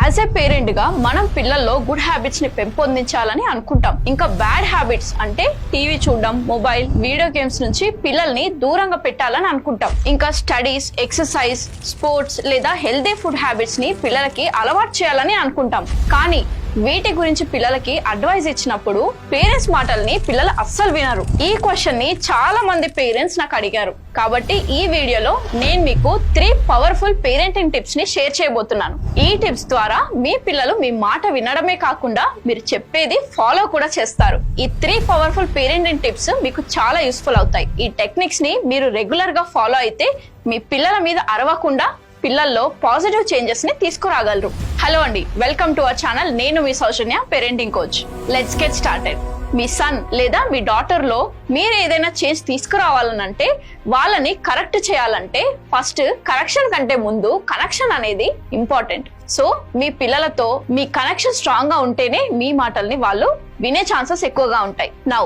As a parent గా మనం పిల్లల్లో గుడ్ హ్యాబిట్స్ ని పెంపొందించాలని అనుకుంటాం. ఇంకా బ్యాడ్ హ్యాబిట్స్ అంటే టీవీ చూడడం, మొబైల్, వీడియో గేమ్స్ నుంచి పిల్లల్ని దూరంగా పెట్టాలని అనుకుంటాం. ఇంకా స్టడీస్, ఎక్సర్సైజ్, స్పోర్ట్స్ లేదా హెల్దీ ఫుడ్ హ్యాబిట్స్ ని పిల్లలకి అలవాటు చేయాలని అనుకుంటాం. కానీ వీటి గురించి పిల్లలకి అడ్వైజ్ ఇచ్చినప్పుడు పేరెంట్స్ మాటల్ని పిల్లలు అస్సలు వినరు. ఈ క్వశ్చన్ ని చాలా మంది పేరెంట్స్ నాకు అడిగారు. కాబట్టి ఈ వీడియోలో నేను మీకు 3 పవర్ఫుల్ పేరెంటింగ్ టిప్స్ ని షేర్ చేయబోతున్నాను. ఈ టిప్స్ ద్వారా మీ పిల్లలు మీ మాట వినడమే కాకుండా మీరు చెప్పేది ఫాలో కూడా చేస్తారు. ఈ 3 పవర్ఫుల్ పేరెంటింగ్ టిప్స్ మీకు చాలా యూస్ఫుల్ అవుతాయి. ఈ టెక్నిక్స్ ని మీరు రెగ్యులర్ గా ఫాలో అయితే మీ పిల్లల మీద అరవకుండా పిల్లల్లో పాజిటివ్ చేంజెస్ ని తీసుకురాగలరు. హలో అండి, వెల్కమ్ టు అవర్ ఛానల్. నేను మీ Soujanya, parenting coach. Let's get started. మీ సన్ లేదా మీ డాటర్ లో మీరు ఏదైనా చేంజ్ తీసుకురావాలనంటే, వాళ్ళని కరెక్ట్ చేయాలంటే ఫస్ట్ కరెక్షన్ కంటే ముందు కనెక్షన్ అనేది ఇంపార్టెంట్. సో మీ పిల్లలతో మీ కనెక్షన్ స్ట్రాంగ్ గా ఉంటేనే మీ మాటల్ని వాళ్ళు వినే ఛాన్సెస్ ఎక్కువగా ఉంటాయి. నౌ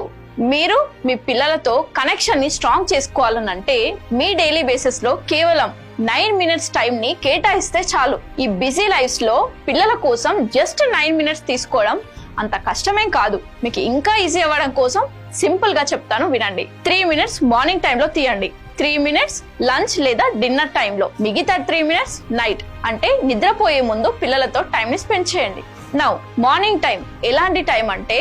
మీరు మీ పిల్లలతో కనెక్షన్ ని స్ట్రాంగ్ చేసుకోవాలనంటే మీ డైలీ బేసిస్ లో కేవలం 9 minutes టైం ని కేటాయిస్తే చాలు. ఈ బిజీ లైఫ్స్ లో పిల్లల కోసం జస్ట్ 9 minutes తీసుకోవడం అంత కష్టమేం కాదు. మీకు ఇంకా ఈజీ అవ్వడం కోసం సింపుల్ గా చెప్తాను, వినండి. 3 minutes మార్నింగ్ టైంలో తీయండి, 3 minutes లంచ్ లేదా డిన్నర్ టైంలో, మిగతా 3 minutes నైట్ అంటే నిద్రపోయే ముందు పిల్లలతో టైం ని స్పెండ్ చేయండి. నౌ మార్నింగ్ టైం ఎలాంటి టైం అంటే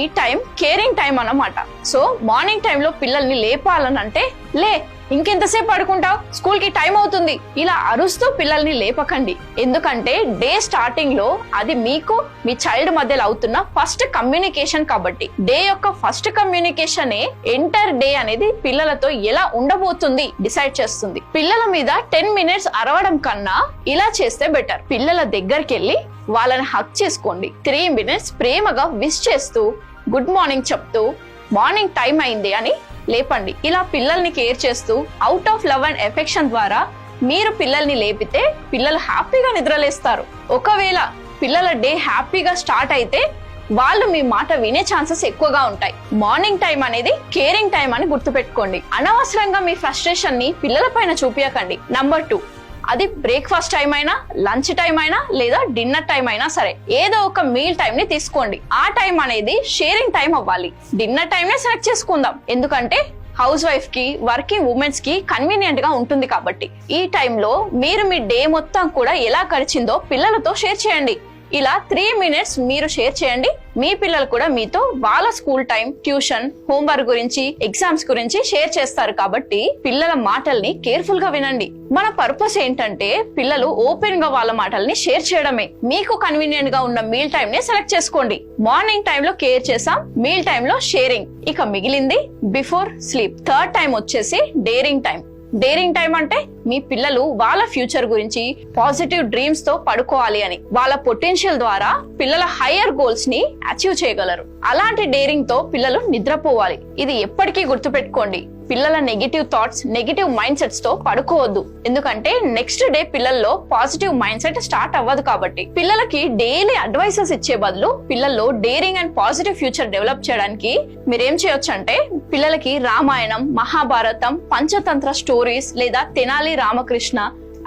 ఈ టైం కేరింగ్ టైం అన్నమాట. సో మార్నింగ్ టైంలో పిల్లల్ని లేపాలనంటే, లే ఇంకెంతసేపు పడుకుంటావు, స్కూల్ కి టైం అవుతుంది, ఇలా అరుస్తూ పిల్లల్ని లేపకండి. ఎందుకంటే డే స్టార్టింగ్ లో అది మీకు మీ చైల్డ్ మధ్యలో అవుతున్న ఫస్ట్ కమ్యూనికేషన్ కాబట్టి, డే యొక్క ఫస్ట్ కమ్యూనికేషన్ ఎంటైర్ డే అనేది పిల్లలతో ఎలా ఉండబోతుంది డిసైడ్ చేస్తుంది. పిల్లల మీద 10 minutes అరవడం కన్నా ఇలా చేస్తే బెటర్. పిల్లల దగ్గరికి వెళ్ళి వాళ్ళని హక్ చేసుకోండి. 3 minutes ప్రేమగా విష్ చేస్తూ, గుడ్ మార్నింగ్ చెప్తూ, మార్నింగ్ టైం అయింది అని లేపండి. ఇలా పిల్లల్ని కేర్ చేస్తూ out of love and affection ద్వారా మీరు పిల్లల్ని లేపితే పిల్లలు హ్యాపీగా నిద్రలేస్తారు. ఒకవేళ పిల్లల డే హ్యాపీగా స్టార్ట్ అయితే వాళ్ళు మీ మాట వినే ఛాన్సెస్ ఎక్కువగా ఉంటాయి. మార్నింగ్ టైం అనేది కేరింగ్ టైం అని గుర్తుపెట్టుకోండి. అనవసరంగా మీ ఫ్రస్ట్రేషన్ ని పిల్లల పైన చూపించకండి. నంబర్ 2, అది బ్రేక్ఫాస్ట్ టైం అయినా, లంచ్ టైం అయినా లేదా డిన్నర్ టైం అయినా సరే, ఏదో ఒక మీల్ టైం ని తీసుకోండి. ఆ టైం అనేది షేరింగ్ టైం అవ్వాలి. డిన్నర్ టైం నే సెలెక్ట్ చేసుకుందాం, ఎందుకంటే హౌస్ వైఫ్ కి, వర్కింగ్ ఉమెన్స్ కి కన్వీనియంట్ గా ఉంటుంది కాబట్టి. ఈ టైంలో మీరు మీ డే మొత్తం కూడా ఎలా గడిచిందో పిల్లలతో షేర్ చేయండి. ఇలా 3 minutes మీరు షేర్ చేయండి. మీ పిల్లలు కూడా మీతో వాళ్ళ స్కూల్ టైం, ట్యూషన్, హోంవర్క్ గురించి, ఎగ్జామ్స్ గురించి షేర్ చేస్తారు. కాబట్టి పిల్లల మాటల్ని కేర్ఫుల్ గా వినండి. మన పర్పస్ ఏంటంటే పిల్లలు ఓపెన్ గా వాళ్ళ మాటల్ని షేర్ చేయడమే. మీకు కన్వీనియంట్ గా ఉన్న మీల్ టైం ని సెలెక్ట్ చేసుకోండి. మార్నింగ్ టైం లో కేర్ చేసాం, మీల్ టైం లో షేరింగ్, ఇక మిగిలింది బిఫోర్ స్లీప్. థర్డ్ టైం వచ్చేసి డేరింగ్ టైం. డేరింగ్ టైం అంటే మీ పిల్లలు వాళ్ళ ఫ్యూచర్ గురించి పాజిటివ్ డ్రీమ్స్ తో పడుకోవాలి అని, వాళ్ళ పొటెన్షియల్ ద్వారా పిల్లల హైయర్ గోల్స్ ని అచీవ్ చేయగలరు. అలాంటి డేరింగ్ తో పిల్లలు నిద్రపోవాలి. ఇది ఎప్పటికీ గుర్తుపెట్టుకోండి. పిల్లల negative thoughts, negative mind sets తో పడుకోవద్దు. ఎందుకంటే నెక్స్ట్ డే పిల్లల్లో పాజిటివ్ మైండ్ సెట్ స్టార్ట్ అవ్వదు. కాబట్టి పిల్లలకి డైలీ అడ్వైసెస్ ఇచ్చే బదులు పిల్లల్లో daring and positive future develop చేయడానికి మీరేం చేయొచ్చు అంటే, పిల్లలకి రామాయణం, మహాభారతం, పంచతంత్ర స్టోరీస్ లేదా తెనాలి రామకృష్ణ,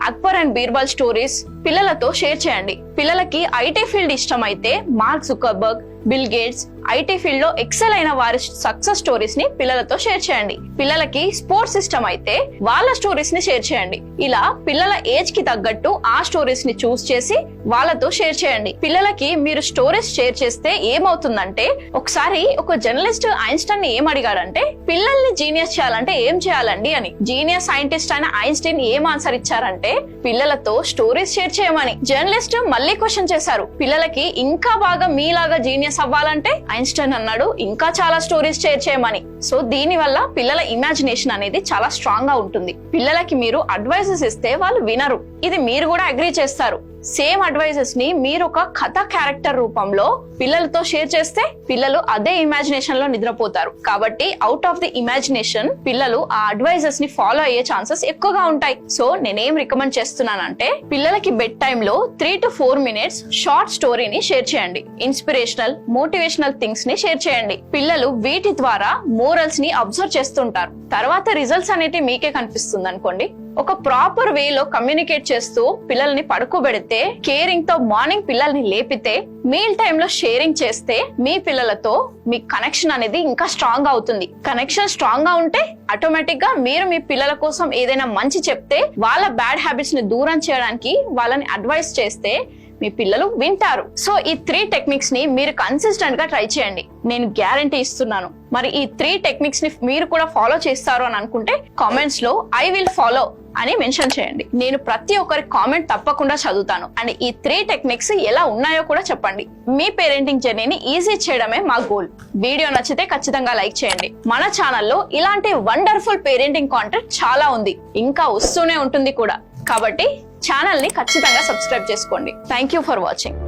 అక్బర్ అండ్ బీర్బల్ స్టోరీస్ పిల్లలతో షేర్ చేయండి. పిల్లలకి ఐటీ ఫీల్డ్ ఇష్టం అయితే mark Zuckerberg, bill gates, IT field లో ఎక్సెల్ అయిన వారి సక్సెస్ స్టోరీస్ ని పిల్లలతో షేర్ చేయండి. పిల్లలకి స్పోర్ట్స్ సిస్టమ్ అయితే వాళ్ళ స్టోరీస్ ని షేర్ చేయండి. ఇలా పిల్లల ఏజ్ కి తగ్గట్టు ఆ స్టోరీస్ ని చూస్ చేసి వాళ్ళతో షేర్ చేయండి. పిల్లలకి మీరు స్టోరీస్ షేర్ చేస్తే ఏమవుతుందంటే, ఒకసారి ఒక జర్నలిస్ట్ ఐన్స్టైన్ ని ఏం అడిగాడంటే, పిల్లల్ని జీనియస్ చేయాలంటే ఏం చేయాలండి అని. జీనియస్ సైంటిస్ట్ అయిన ఐన్స్టైన్ ఏం ఆన్సర్ ఇచ్చారంటే, పిల్లలతో స్టోరీస్ షేర్ చేయమని. జర్నలిస్ట్ మళ్ళీ క్వశ్చన్ చేశారు, పిల్లలకి ఇంకా బాగా మీలాగా జీనియస్ అవ్వాలంటే? ఐన్స్టైన్ అన్నాడు, ఇంకా చాలా స్టోరీస్ షేర్ చేయమని. సో దీని వల్ల పిల్లల ఇమాజినేషన్ అనేది చాలా స్ట్రాంగ్ గా ఉంటుంది. పిల్లలకి మీరు అడ్వైజెస్ ఇస్తే వాళ్ళు వినరు, ఇది మీరు కూడా అగ్రీ చేస్తారు. సేమ్ అడ్వైజెస్ ని మీరు ఒక కథ క్యారెక్టర్ రూపంలో పిల్లలతో షేర్ చేస్తే పిల్లలు అదే ఇమాజినేషన్ లో నిద్రపోతారు. కాబట్టి అవుట్ ఆఫ్ ది ఇమాజినేషన్ పిల్లలు ఆ అడ్వైజెస్ ని ఫాలో అయ్యే ఛాన్సెస్ ఎక్కువగా ఉంటాయి. సో నేనేం రికమెండ్ చేస్తున్నానంటే, పిల్లలకి బెడ్ టైమ్ లో 3 to 4 minutes షార్ట్ స్టోరీని షేర్ చేయండి. ఇన్స్పిరేషనల్, మోటివేషనల్ థింగ్స్ ని షేర్ చేయండి. పిల్లలు వీటి ద్వారా మోరల్స్ ని అబ్జర్వ్ చేస్తుంటారు. తర్వాత రిజల్ట్స్ అనేవి మీకే కనిపిస్తుంది అనుకోండి. ఒక ప్రాపర్ వేలో కమ్యూనికేట్ చేస్తూ పిల్లల్ని పడుకోబెడితే, కేరింగ్ తో మార్నింగ్ పిల్లల్ని లేపితే, మీల్ టైమ్ లో షేరింగ్ చేస్తే మీ పిల్లలతో మీ కనెక్షన్ అనేది ఇంకా స్ట్రాంగ్ అవుతుంది. కనెక్షన్ స్ట్రాంగ్ గా ఉంటే ఆటోమేటిక్ గా మీరు మీ పిల్లల కోసం ఏదైనా మంచి చెప్తే, వాళ్ళ బ్యాడ్ హ్యాబిట్స్ ని దూరం చేయడానికి వాళ్ళని అడ్వైస్ చేస్తే మీ పిల్లలు వింటారు. సో ఈ 3 టెక్నిక్స్ ని మీరు కన్సిస్టెంట్ గా ట్రై చేయండి, నేను గ్యారంటీ ఇస్తున్నాను. మరి ఈ 3 టెక్నిక్స్ ని మీరు కూడా ఫాలో చేస్తారు అని అనుకుంటే కామెంట్స్ లో ఐ విల్ ఫాలో అని మెన్షన్ చేయండి. నేను ప్రతి ఒక్కరి కామెంట్ తప్పకుండా చదువుతాను. అండ్ ఈ 3 టెక్నిక్స్ ఎలా ఉన్నాయో కూడా చెప్పండి. మీ పేరెంటింగ్ జర్నీని ఈజీ చేయడమే మా గోల్. వీడియో నచ్చితే ఖచ్చితంగా లైక్ చేయండి. మన ఛానల్లో ఇలాంటి వండర్ఫుల్ పేరెంటింగ్ కాంటెంట్ చాలా ఉంది, ఇంకా వస్తూనే ఉంటుంది కూడా. కాబట్టి ఛానల్ ని ఖచ్చితంగా సబ్స్క్రైబ్ చేసుకోండి. Thank you for watching.